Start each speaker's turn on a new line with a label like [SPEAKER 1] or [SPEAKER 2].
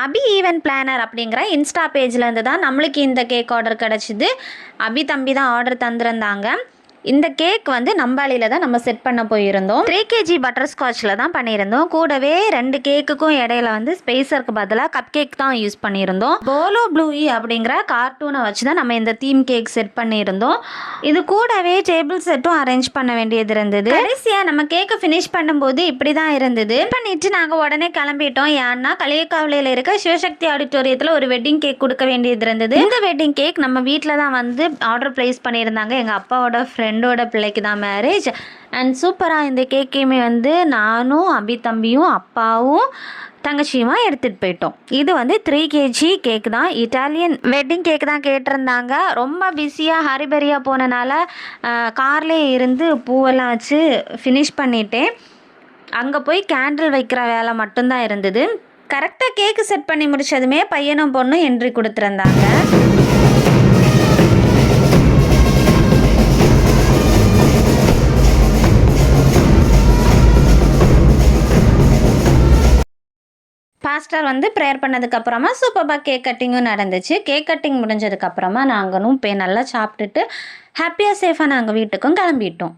[SPEAKER 1] அபி event planar அப்படிங்கிற Insta பேஜ்லேருந்து தான் நம்மளுக்கு இந்த கேக் ஆர்டர் கிடச்சிது. அபி தம்பி தான் ஆர்டர் தந்திருந்தாங்க. இந்த கேக் வந்து நம்பாளியில் தான் நம்ம செட் பண்ண போயிருந்தோம். 3 kg பட்டர்ஸ்காட்சில் தான் பண்ணியிருந்தோம். கூடவே 2 கேக்குக்கும் இடையில வந்து ஸ்பேஸருக்கு பதிலாக கப் கேக் தான் யூஸ் பண்ணியிருந்தோம். போலோ ப்ளூயி அப்படிங்கிற கார்ட்டூனை வச்சு தான் நம்ம இந்த தீம் கேக் செட் பண்ணியிருந்தோம். இது கூடவே டேபிள் செட்டும் அரேஞ்ச் பண்ண வேண்டியது இருந்தது. கடைசியாக நம்ம கேக்கை ஃபினிஷ் பண்ணும்போது இப்படி தான் இருந்தது. பண்ணிட்டு நாங்கள் உடனே கிளம்பிட்டோம். ஏன்னா களியக்காவிலையில் இருக்க சிவசக்தி ஆடிட்டோரியத்தில் ஒரு வெட்டிங் கேக் கொடுக்க வேண்டியது இருந்தது. இந்த வெட்டிங் கேக் நம்ம வீட்டில் தான் வந்து ஆர்டர் பிளேஸ் பண்ணியிருந்தாங்க. எங்கள் அப்பாவோட ஃப்ரெண்டோட பிள்ளைக்கு தான் மேரேஜ். அண்ட் சூப்பராக இந்த கேக்கையுமே வந்து நானும் அபி தம்பியும் அப்பாவும் தங்கச்சியுமா எடுத்துகிட்டு போயிட்டோம். இது வந்து 3 kg கேக் தான். இட்டாலியன் வெட்டிங் கேக் தான் கேட்டிருந்தாங்க. ரொம்ப பிஸியாக ஹரிபரியாக போனனால கார்லேயே இருந்து பூவெல்லாம் வச்சு ஃபினிஷ் பண்ணிட்டேன். அங்கே போய் கேண்டில் வைக்கிற வேலை மட்டும்தான் இருந்தது. கரெக்டாக கேக்கு செட் பண்ணி முடித்ததுமே பையனும் பொண்ணும் என்ட்ரி கொடுத்துருந்தாங்க. பாஸ்டர் வந்து ப்ரேயர் பண்ணதுக்கப்புறமா சூப்பராக கேக் கட்டிங்கும் நடந்துச்சு. கேக் கட்டிங் முடிஞ்சதுக்கப்புறமா நாங்களும் போய் நல்லா சாப்பிட்டுட்டு ஹாப்பியாக சேஃபாக நாங்கள் வீட்டுக்கும் கிளம்பிட்டோம்.